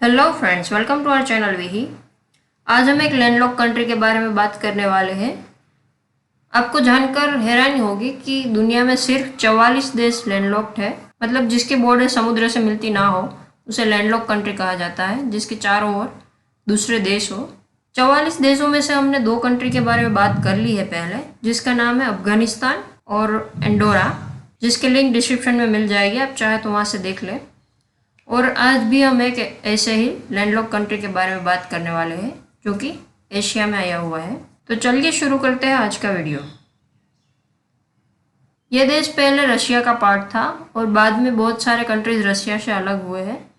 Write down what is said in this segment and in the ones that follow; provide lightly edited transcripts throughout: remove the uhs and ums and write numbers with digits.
Hello friends, welcome to our channel वीही। आज हम एक लैंडलॉक कंट्री के बारे में बात करने वाले हैं। आपको जानकर हैरानी होगी कि दुनिया में सिर्फ 44 देश लैंडलॉक्ड है, मतलब जिसकी बॉर्डर समुद्र से मिलती ना हो उसे लैंडलॉक कंट्री कहा जाता है, जिसके चारों ओर दूसरे देश हो। 44 देशों में से हमने दो कंट्री के बारे में बात कर ली है पहले, जिसका नाम है अफगानिस्तान और एंडोरा, जिसके लिंक डिस्क्रिप्शन में मिल जाएगी, आप चाहे तो वहाँ से देख लें। और आज भी हम एक ऐसे ही लैंडलॉक कंट्री के बारे में बात करने वाले हैं जो कि एशिया में आया हुआ है। तो चलिए शुरू करते हैं आज का वीडियो। यह देश पहले रशिया का पार्ट था और बाद में बहुत सारे कंट्रीज रशिया से अलग हुए हैं।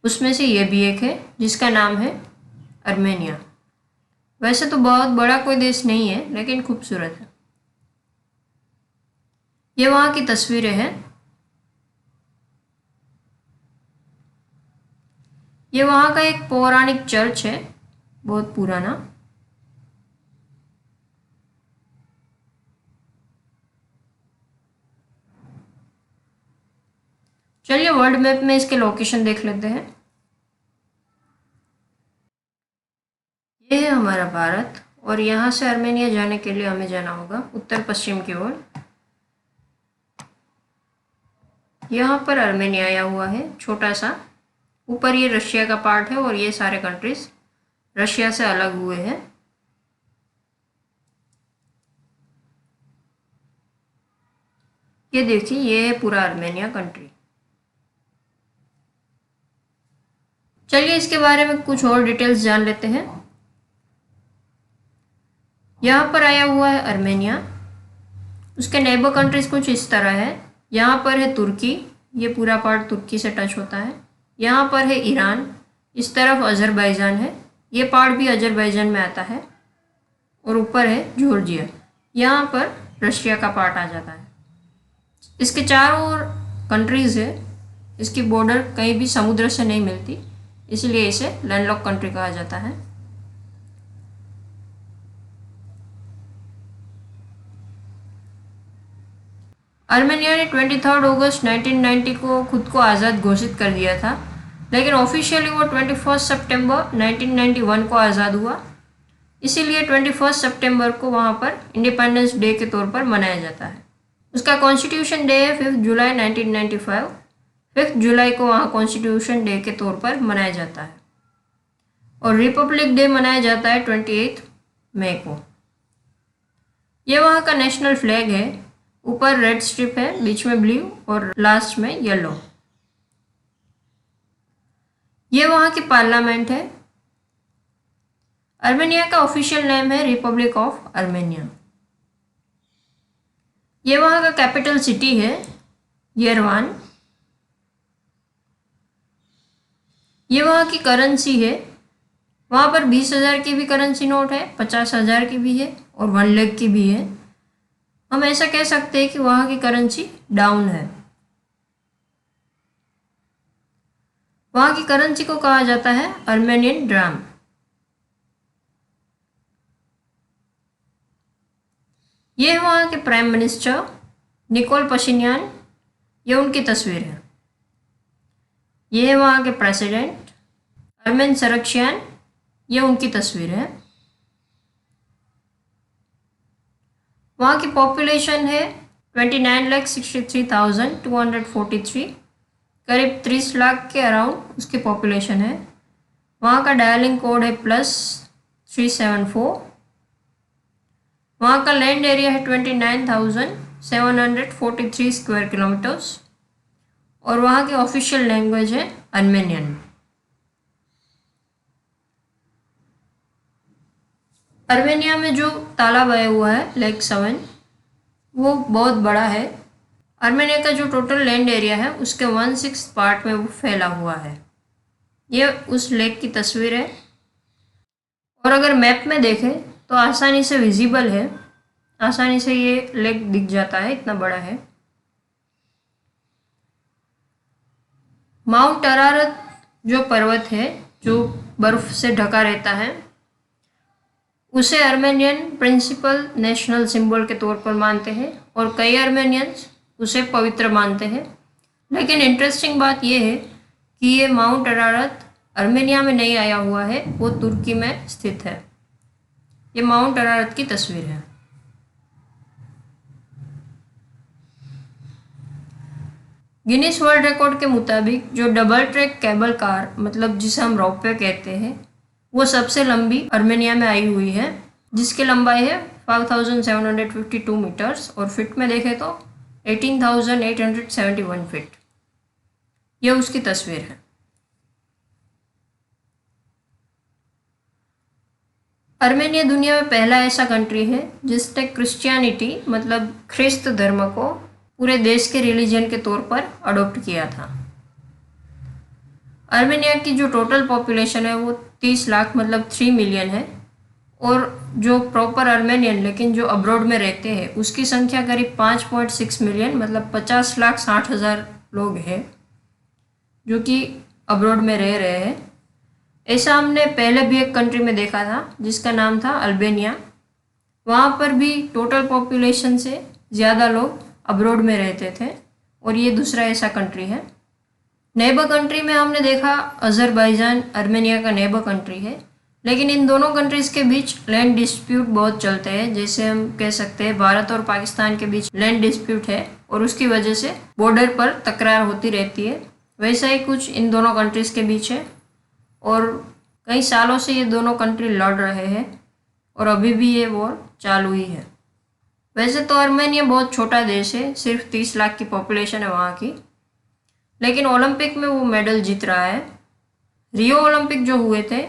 उसमें से ये भी एक है जिसका नाम है आर्मेनिया। वैसे तो बहुत बड़ा कोई देश नहीं है, लेकिन खूबसूरत है। ये वहाँ की तस्वीरें हैं। ये वहाँ का एक पौराणिक चर्च है, बहुत पुराना। चलिए वर्ल्ड मैप में इसके लोकेशन देख लेते हैं। ये है हमारा भारत और यहाँ से आर्मेनिया जाने के लिए हमें जाना होगा उत्तर पश्चिम की ओर। यहाँ पर आर्मेनिया आया हुआ है छोटा सा। ऊपर ये रशिया का पार्ट है और ये सारे कंट्रीज रशिया से अलग हुए हैं। ये देखिए, ये है पूरा आर्मेनिया कंट्री। चलिए इसके बारे में कुछ और डिटेल्स जान लेते हैं। यहाँ पर आया हुआ है आर्मेनिया। उसके नेबर कंट्रीज कुछ इस तरह है। यहाँ पर है तुर्की, ये पूरा पार्ट तुर्की से टच होता है। यहाँ पर है ईरान, इस तरफ अजरबैजान है, ये पार्ट भी अजरबैजान में आता है। और ऊपर है जॉर्जिया, यहाँ पर रशिया का पार्ट आ जाता है। इसके चारों ओर कंट्रीज है। इसकी बॉर्डर कहीं भी समुद्र से नहीं मिलती, इसलिए इसे लैंडलॉक कंट्री कहा जाता है। आर्मेनिया ने 23 अगस्त 1990 को खुद को आज़ाद घोषित कर दिया था, लेकिन ऑफिशियली वो 21 सितंबर 1991 को आज़ाद हुआ। इसीलिए 21 सितंबर को वहाँ पर इंडिपेंडेंस डे के तौर पर मनाया जाता है। उसका कॉन्स्टिट्यूशन डे है 5 जुलाई 1995। 5 जुलाई को वहाँ कॉन्स्टिट्यूशन डे के तौर पर मनाया जाता है। और रिपब्लिक डे मनाया जाता है 28 मई को। ये वहाँ का नेशनल फ्लैग है। ऊपर रेड स्ट्रिप है, बीच में ब्लू और लास्ट में येलो। ये वहाँ की पार्लियामेंट है। आर्मेनिया का ऑफिशियल नेम है रिपब्लिक ऑफ आर्मेनिया। ये वहाँ का कैपिटल सिटी है येरेवान। ये वहाँ की करेंसी है। वहाँ पर 20,000 की भी करेंसी नोट है, 50,000 की भी है और 1 लाख की भी है। हम ऐसा कह सकते हैं कि वहाँ की करेंसी डाउन है। वहाँ की करेंसी को कहा जाता है आर्मेनियन ड्राम। ये है वहाँ के प्राइम मिनिस्टर निकोल पशिन्यान, ये उनकी तस्वीर है। ये है वहाँ के प्रेसिडेंट अरमेन सरक्शियान, ये उनकी तस्वीर है। वहाँ की पॉपुलेशन है 29,63,243, करीब 30 लाख के अराउंड उसकी पॉपुलेशन है। वहाँ का डायलिंग कोड है +374। वहाँ का लैंड एरिया है 29,743 स्क्वायर किलोमीटर्स और वहाँ की ऑफिशियल लैंग्वेज है आर्मेनियन। आर्मेनिया में जो तालाब आया हुआ है लेक सेवन, वो बहुत बड़ा है। आर्मेनिया का जो टोटल लैंड एरिया है उसके 1/6 पार्ट में वो फैला हुआ है। ये उस लेक की तस्वीर है और अगर मैप में देखें तो आसानी से विजिबल है, आसानी से ये लेक दिख जाता है, इतना बड़ा है। माउंट अरारत जो पर्वत है जो बर्फ से ढका रहता है, उसे आर्मेनियन प्रिंसिपल नेशनल सिंबल के तौर पर मानते हैं और कई आर्मेनियंस उसे पवित्र मानते हैं। लेकिन इंटरेस्टिंग बात यह है कि ये माउंट अरारत अर्मेनिया में नहीं आया हुआ है वो तुर्की में स्थित है। ये माउंट अरारत की तस्वीर है। गिनीज वर्ल्ड रिकॉर्ड के मुताबिक जो डबल ट्रैक केबल कार मतलब जिसे हम रोपवे कहते हैं वो सबसे लंबी अर्मेनिया में आई हुई है, जिसकी लंबाई है 5752 मीटर्स और फिट में देखें तो 18,871 फीट। यह उसकी तस्वीर है। अर्मेनिया दुनिया में पहला ऐसा कंट्री है जिसने क्रिश्चियनिटी मतलब ख्रिस्त धर्म को पूरे देश के रिलीजन के तौर पर अडॉप्ट किया था। अर्मेनिया की जो टोटल पॉपुलेशन है वो 30 लाख मतलब 3 मिलियन है और जो प्रॉपर अर्मेनियन लेकिन जो अब्रॉड में रहते हैं उसकी संख्या करीब 5.6 मिलियन मतलब 50,60,000 लोग हैं जो कि अब्रॉड में रह रहे हैं। ऐसा हमने पहले भी एक कंट्री में देखा था जिसका नाम था अल्बानिया। वहाँ पर भी टोटल पॉपुलेशन से ज़्यादा लोग अब्रॉड में रहते थे और ये दूसरा ऐसा कंट्री है। नेबर कंट्री में हमने देखा अजरबैजान अर्मेनिया का नेबर कंट्री है, लेकिन इन दोनों कंट्रीज़ के बीच लैंड डिस्प्यूट बहुत चलते हैं। जैसे हम कह सकते हैं भारत और पाकिस्तान के बीच लैंड डिस्प्यूट है और उसकी वजह से बॉर्डर पर तकरार होती रहती है। वैसा ही कुछ इन दोनों कंट्रीज़ के बीच है और कई सालों से ये दोनों कंट्री लड़ रहे हैं और अभी भी ये वॉर चालू ही है। वैसे तो अर्मेनिया बहुत छोटा देश है, सिर्फ 30 लाख की पॉपुलेशन है वहाँ की, लेकिन ओलंपिक में वो मेडल जीत रहा है। रियो ओलंपिक जो हुए थे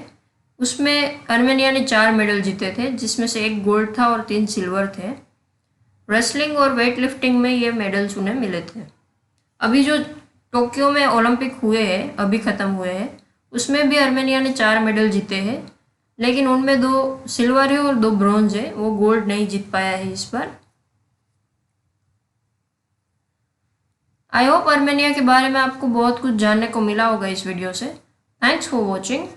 उसमें अर्मेनिया ने 4 मेडल जीते थे, जिसमें से 1 गोल्ड था और 3 सिल्वर थे। रेसलिंग और वेट लिफ्टिंग में ये मेडल्स उन्हें मिले थे। अभी जो टोक्यो में ओलंपिक हुए हैं अभी ख़त्म हुए हैं उसमें भी अर्मेनिया ने 4 मेडल जीते हैं, लेकिन उनमें 2 सिल्वर है और 2 ब्रॉन्ज है। वो गोल्ड नहीं जीत पाया है इस बार। आई होप अर्मेनिया के बारे में आपको बहुत कुछ जानने को मिला होगा इस वीडियो से। Thanks for watching.